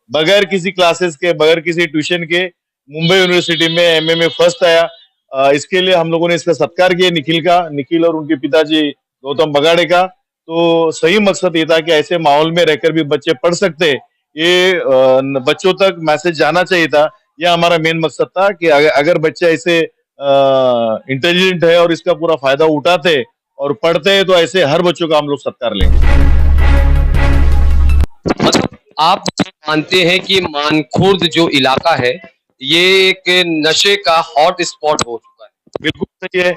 बगैर किसी क्लासेस के, बगैर किसी ट्यूशन के मुंबई यूनिवर्सिटी में एमए में फर्स्ट आया। इसके लिए हम लोगों ने इसका सत्कार किया निखिल और उनके पिताजी गौतम बगाड़े का। तो सही मकसद ये था कि ऐसे माहौल में रहकर भी बच्चे पढ़ सकते, ये बच्चों तक मैसेज जाना चाहिए था। यह हमारा मेन मकसद था कि अगर बच्चे ऐसे इंटेलिजेंट है और इसका पूरा फायदा उठाते और पढ़ते हैं, तो ऐसे हर बच्चों का हम लोग सत्कार लेंगे। मतलब आप मानते हैं कि मानखुर्द जो इलाका है ये एक नशे का हॉट स्पॉट हो चुका है? बिल्कुल सही है।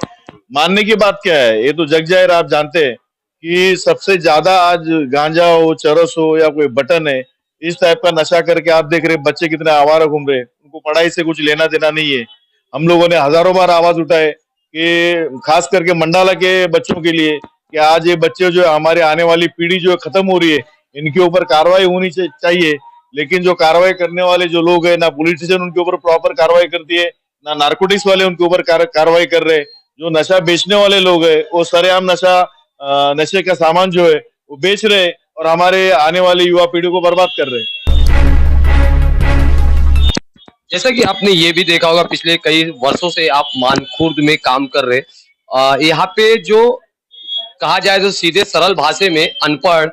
मानने की बात क्या है, ये तो जग जाहिर, आप जानते हैं कि सबसे ज्यादा आज गांजा हो, चरस हो या कोई बटन है, इस टाइप का नशा करके आप देख रहे बच्चे कितने आवारा घूम रहे, उनको पढ़ाई से कुछ लेना देना नहीं है। हम लोगों ने हजारों बार आवाज उठाए कि खास करके मंडाला के बच्चों के लिए कि आज ये बच्चे जो हमारे आने वाली पीढ़ी जो खत्म हो रही है, इनके ऊपर कार्रवाई होनी चाहिए। लेकिन जो कार्रवाई करने वाले जो लोग हैं, ना पॉलिटिशियन उनके ऊपर प्रॉपर कार्रवाई करती है, ना नारकोटिक्स वाले उनके ऊपर कार्रवाई कर रहे हैं। जो नशा बेचने वाले लोग हैं वो सरेआम नशे का सामान जो है वो बेच रहे हैं और हमारे आने वाली युवा पीढ़ी को बर्बाद कर रहे हैं। जैसा कि आपने ये भी देखा होगा, पिछले कई वर्षों से आप मानखुर्द में काम कर रहे, यहाँ पे जो कहा जाए तो सीधे सरल भाषा में अनपढ़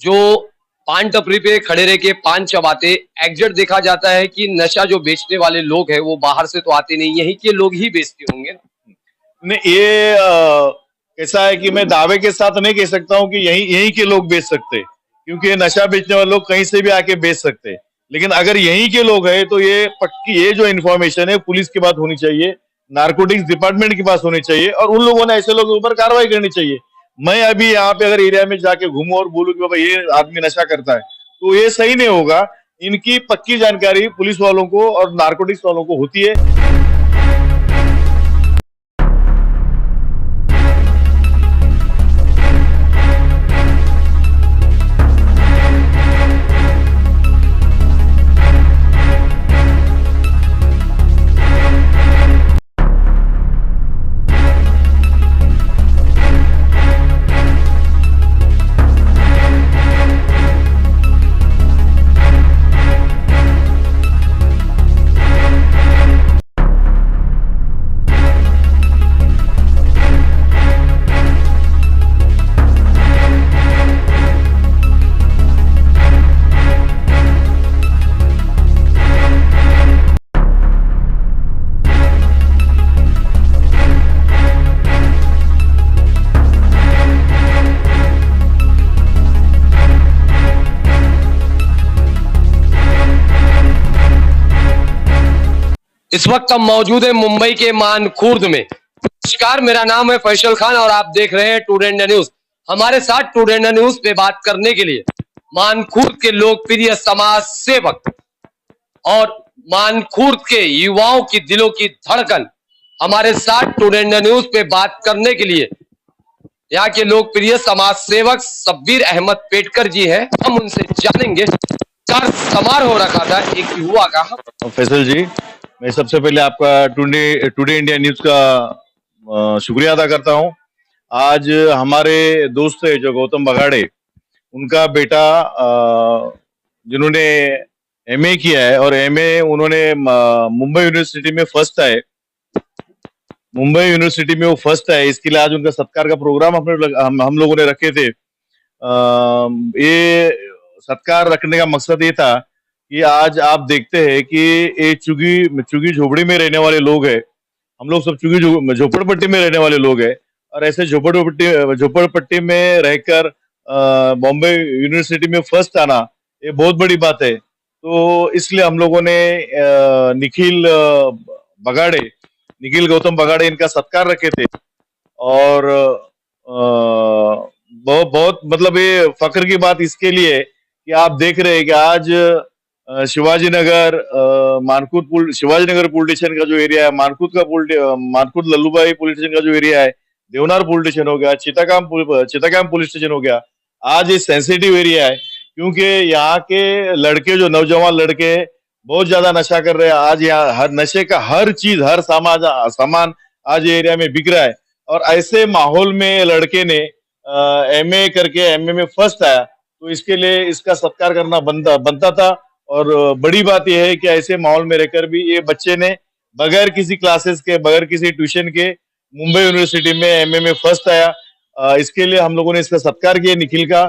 जो पान टपरी पे खड़े रह के पान चबाते, एग्जैक्ट देखा जाता है कि नशा जो बेचने वाले लोग हैं वो बाहर से तो आते नहीं, यहीं के लोग ही बेचते होंगे। नहीं, ये कैसा है कि मैं दावे के साथ नहीं कह सकता हूँ कि यही यही के लोग बेच सकते, क्योंकि नशा बेचने वाले लोग कहीं से भी आके बेच सकते। लेकिन अगर यही के लोग हैं तो ये पक्की, ये जो इन्फॉर्मेशन है पुलिस के पास होनी चाहिए, नारकोटिक्स डिपार्टमेंट के पास होनी चाहिए और उन लोगों ने ऐसे लोगों के ऊपर कार्रवाई करनी चाहिए। मैं अभी यहाँ पे अगर एरिया में जाके घूमूं और बोलूं कि बाबा ये आदमी नशा करता है, तो ये सही नहीं होगा। इनकी पक्की जानकारी पुलिस वालों को और नारकोटिक्स वालों को होती है। इस वक्त हम मौजूद है मुंबई के मानखुर्द में। नमस्कार, मेरा नाम है फैसल खान और आप देख रहे हैं टुडे इंडिया न्यूज। हमारे साथ टुडे इंडिया न्यूज पे बात करने के लिए मानखुर्द के लोकप्रिय समाज सेवक और मानखुर्द के युवाओं की दिलों की धड़कन, हमारे साथ टुडे इंडिया न्यूज पे बात करने के लिए यहाँ के लोकप्रिय समाज सेवक शब्बीर अहमद पेटकर जी हैं। हम उनसे जानेंगे चार समारोह रखा था एक युवा का। फैसल जी, मैं सबसे पहले आपका टुडे इंडिया न्यूज का शुक्रिया अदा करता हूं। आज हमारे दोस्त है जो गौतम बगाड़े, उनका बेटा जिन्होंने एमए किया है और एमए उन्होंने मुंबई यूनिवर्सिटी में फर्स्ट आए, मुंबई यूनिवर्सिटी में वो फर्स्ट आए, इसके लिए आज उनका सत्कार का प्रोग्राम हम लोगों ने रखे थे। ये सत्कार रखने का मकसद ये था कि आज आप देखते हैं कि ये चुगी झोपड़ी में रहने वाले लोग हैं, हम लोग सब चुगी झोपड़पट्टी में रहने वाले लोग हैं, और ऐसे झोपड़पट्टी में रहकर बॉम्बे यूनिवर्सिटी में फर्स्ट आना ये बहुत बड़ी बात है। तो इसलिए हम लोगों ने निखिल गौतम बगाड़े इनका सत्कार रखे थे। और बहुत मतलब ये फख्र की बात इसके लिए कि आप देख रहे हैं कि आज शिवाजीनगर पुलिस स्टेशन का जो एरिया है, मानकुद लल्लूभाई पुलिस स्टेशन का जो एरिया है, देवनार पुलिस स्टेशन हो गया, चितागाम पुलिस स्टेशन हो गया, आज ये सेंसिटिव एरिया है क्योंकि यहाँ के लड़के, जो नौजवान लड़के बहुत ज्यादा नशा कर रहे हैं। आज यहाँ हर नशे का हर चीज, हर सामान आज ये एरिया में बिक रहा है। और ऐसे माहौल में लड़के ने एमए करके एमए में फर्स्ट आया, तो इसके लिए इसका सत्कार करना बनता था। और बड़ी बात यह है कि ऐसे माहौल में रहकर भी ये बच्चे ने बगैर किसी क्लासेस के, बगैर किसी ट्यूशन के मुंबई यूनिवर्सिटी में एमए में फर्स्ट आया। इसके लिए हम लोगों ने इसका सत्कार किया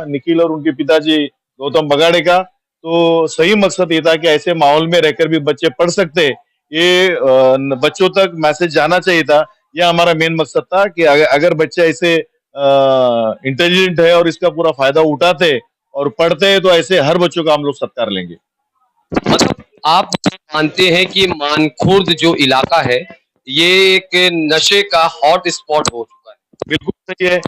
निखिल और उनके पिताजी गौतम बगाड़े का। तो सही मकसद ये था कि ऐसे माहौल में रहकर भी बच्चे पढ़ सकते, ये बच्चों तक मैसेज जाना चाहिए था। यह हमारा मेन मकसद था कि अगर बच्चे ऐसे इंटेलिजेंट है और इसका पूरा फायदा उठाते और पढ़ते हैं, तो ऐसे हर बच्चों का हम लोग सत्कार लेंगे। मतलब आप मानते हैं कि मानखुर्द जो इलाका है ये एक नशे का हॉट स्पॉट हो चुका है? बिल्कुल सही है।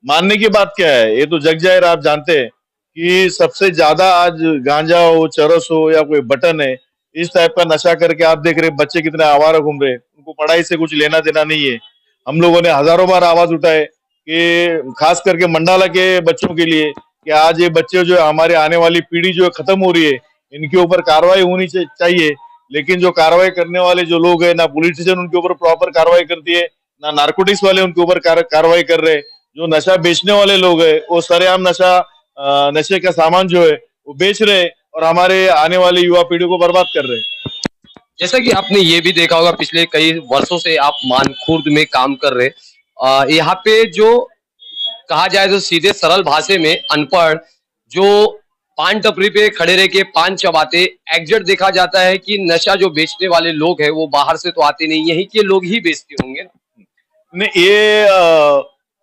मानने की बात क्या है, ये तो जग जाहिर, आप जानते हैं कि सबसे ज्यादा आज गांजा हो, चरस हो या कोई बटन है, इस टाइप का नशा करके आप देख रहे हैं बच्चे कितने आवारा घूम रहे हैं। उनको पढ़ाई से कुछ लेना देना नहीं है। हम लोगों ने हजारों बार आवाज उठाए कि खास करके मंडाला के बच्चों के लिए कि आज ये बच्चे जो है, हमारे आने वाली पीढ़ी जो है खत्म हो रही है, इनके ऊपर कार्रवाई होनी चाहिए। लेकिन जो कार्रवाई करने वाले जो लोग हैं, ना पुलिस स्टेशन उनके ऊपर प्रॉपर कार्रवाई करती है, ना नारकोटिक्स वाले उनके ऊपर कार्रवाई कर रहे हैं। जो नशा बेचने वाले लोग हैं वो सरेआम नशे का सामान जो है वो बेच रहे हैं और हमारे आने वाली युवा पीढ़ी को बर्बाद कर रहे हैं। जैसा कि आपने ये भी देखा होगा, पिछले कई वर्षों से आप मानखुर्द में काम कर रहे, यहाँ पे जो कहा जाए तो सीधे सरल भाषा में अनपढ़ जो पान टपरी पे खड़े रह के पान चबाते, एग्जैक्ट देखा जाता है कि नशा जो बेचने वाले लोग हैं वो बाहर से तो आते नहीं, यहीं के लोग ही बेचते होंगे ना? नहीं, ये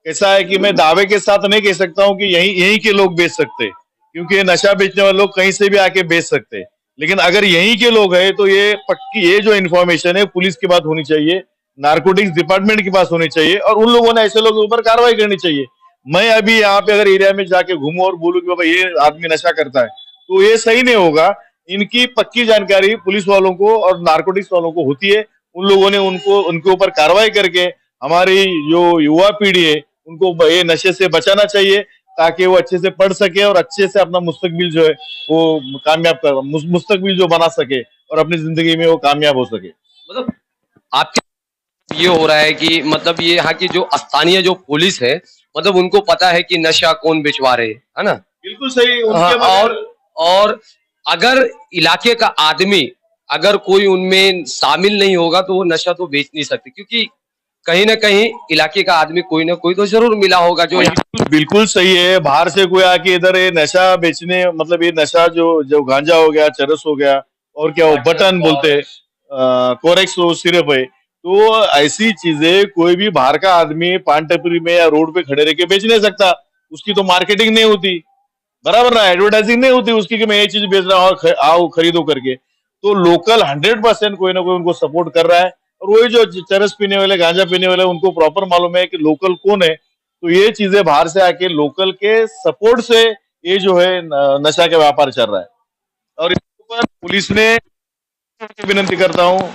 कैसा है कि मैं दावे के साथ नहीं कह सकता हूँ कि यहीं यहीं के लोग बेच सकते, क्योंकि ये नशा बेचने वाले लोग कहीं से भी आके बेच सकते। लेकिन अगर यहीं के लोग हैं तो ये पक्की, ये जो इन्फॉर्मेशन है पुलिस के पास होनी चाहिए, नारकोटिक्स डिपार्टमेंट के पास होनी चाहिए और उन लोगों ने ऐसे लोगों के ऊपर कार्रवाई करनी चाहिए। मैं अभी यहाँ पे अगर एरिया में जाके घूमूं और बोलूं कि बाबा ये आदमी नशा करता है, तो ये सही नहीं होगा। इनकी पक्की जानकारी पुलिस वालों को और नारकोटिक्स वालों को होती है। उन लोगों ने उनके ऊपर कार्रवाई करके हमारी जो युवा पीढ़ी है उनको ये नशे से बचाना चाहिए, ताकि वो अच्छे से पढ़ सके और अच्छे से अपना मुस्तकबिल जो है वो मुस्तकबिल जो बना सके और अपनी जिंदगी में वो कामयाब हो सके। मतलब आपके ये हो रहा है कि मतलब ये यहाँ की जो स्थानीय जो पुलिस है, मतलब उनको पता है कि नशा कौन बेचवा रहे है ना? बिल्कुल सही। हाँ, उनके और अगर इलाके का आदमी अगर कोई उनमें शामिल नहीं होगा तो वो नशा तो बेच नहीं सकते, क्योंकि कहीं ना कहीं इलाके का आदमी कोई ना कोई तो जरूर मिला होगा जो बिल्कुल सही है। बाहर से कोई आके इधर ये नशा बेचने, मतलब ये नशा जो जो गांजा हो गया, चरस हो गया और क्या वो बटन बोलते, कोरेक्स हो, सिरप है, तो ऐसी चीजें कोई भी बाहर का आदमी पान टपरी में या रोड पे खड़े रह के बेच नहीं सकता। उसकी तो मार्केटिंग नहीं होती, बराबर ना, एडवर्टाइजिंग नहीं होती उसकी कि मैं ये चीज बेच रहा हूँ और आओ खरीदो करके। तो लोकल 100% कोई ना कोई उनको सपोर्ट कर रहा है। और वही जो चरस पीने वाले, गांजा पीने वाले, उनको प्रॉपर मालूम है कि लोकल कौन है। तो ये चीजें बाहर से आके लोकल के सपोर्ट से ये जो है नशा का व्यापार चल रहा है। और इसके ऊपर पुलिस ने, विनती करता हूँ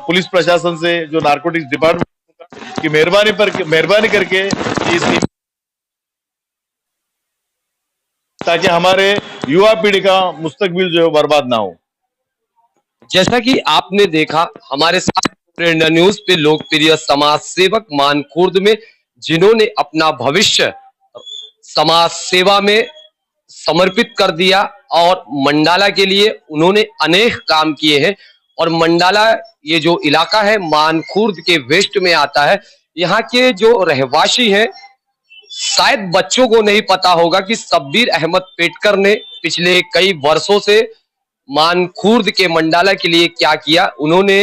पुलिस प्रशासन से, जो नारकोटिक्स डिपार्टमेंट की मेहरबानी करके इस, ताकि हमारे युवा पीढ़ी का मुस्तकबिल जो है बर्बाद ना हो। जैसा कि आपने देखा हमारे साथ प्रेरणा न्यूज पे लोकप्रिय समाज सेवक मानखुर्द में जिन्होंने अपना भविष्य समाज सेवा में समर्पित कर दिया और मंडाला के लिए उन्होंने अनेक काम किए हैं। और मंडाला ये जो इलाका है मानखुर्द के वेस्ट में आता है। यहाँ के जो रहवासी हैं, शायद बच्चों को नहीं पता होगा कि शब्बीर अहमद पेटकर ने पिछले कई वर्षों से मानखुर्द के मंडाला के लिए क्या किया। उन्होंने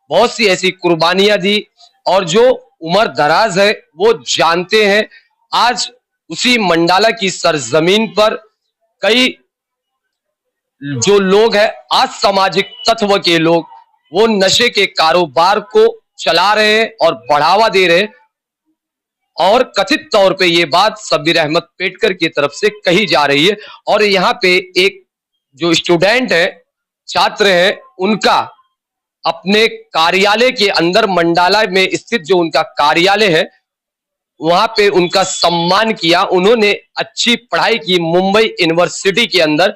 बहुत सी ऐसी कुर्बानियां दी और जो उम्र दराज है वो जानते हैं। आज उसी मंडाला की सरजमीन पर कई जो लोग हैं असामाजिक तत्व के लोग, वो नशे के कारोबार को चला रहे हैं और बढ़ावा दे रहे हैं। और कथित तौर पे ये बात शब्बीर अहमद पेटकर की तरफ से कही जा रही है। और यहाँ पे एक जो स्टूडेंट है, छात्र है, उनका अपने कार्यालय के अंदर मंडाला में स्थित जो उनका कार्यालय है वहां पे उनका सम्मान किया। उन्होंने अच्छी पढ़ाई की मुंबई यूनिवर्सिटी के अंदर।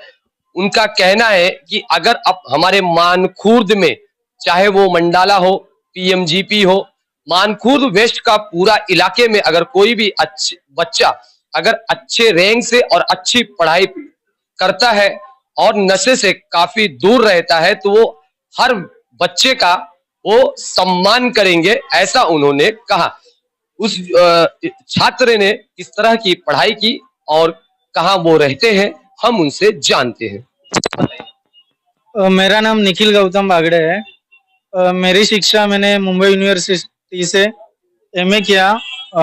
उनका कहना है कि अगर अब हमारे मानखुर्द में, चाहे वो मंडाला हो, पीएमजीपी हो, मानखुर्द वेस्ट का पूरा इलाके में अगर कोई भी बच्चा अगर अच्छे रैंक से और अच्छी पढ़ाई करता है और नशे से काफी दूर रहता है, तो वो हर बच्चे का वो सम्मान करेंगे, ऐसा उन्होंने कहा। उस छात्र ने किस तरह की पढ़ाई की और कहाँ वो रहते हैं, हम उनसे जानते हैं। मेरा नाम निखिल गौतम बागड़े है। मेरी शिक्षा मैंने मुंबई यूनिवर्सिटी से एमए किया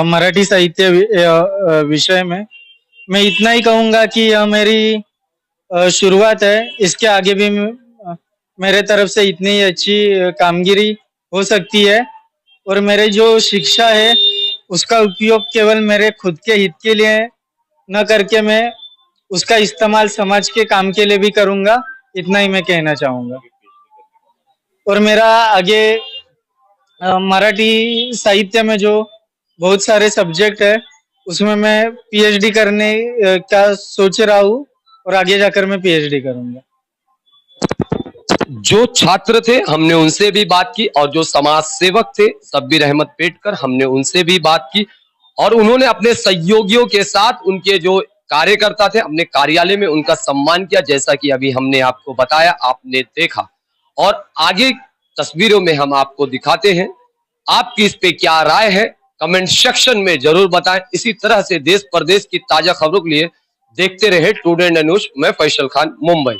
मराठी साहित्य विषय में। मैं इतना ही कहूँगा कि यह मेरी शुरुआत है। इसके आगे भी मेरे तरफ से इतनी ही अच्छी कामगिरी हो सकती है और मेरे जो शिक्षा है उसका उपयोग केवल मेरे खुद के हित के लिए न करके मैं उसका इस्तेमाल समाज के काम के लिए भी करूँगा। इतना ही मैं कहना चाहूँगा। और मेरा आगे मराठी साहित्य में जो बहुत सारे सब्जेक्ट है उसमें मैं पीएचडी करने का सोच रहा हूँ और आगे जाकर मैं पीएचडी करूँगा। जो छात्र थे हमने उनसे भी बात की और जो समाज सेवक थे सब्बीर अहमद पेटकर, हमने उनसे भी बात की और उन्होंने अपने सहयोगियों के साथ उनके जो कार्यकर्ता थे अपने कार्यालय में उनका सम्मान किया, जैसा कि अभी हमने आपको बताया, आपने देखा। और आगे तस्वीरों में हम आपको दिखाते हैं। आपकी इस पे क्या राय है कमेंट सेक्शन में जरूर बताएं। इसी तरह से देश प्रदेश की ताजा खबरों के लिए देखते रहे टुडे इंडिया न्यूज। मैं फैसल खान, मुंबई।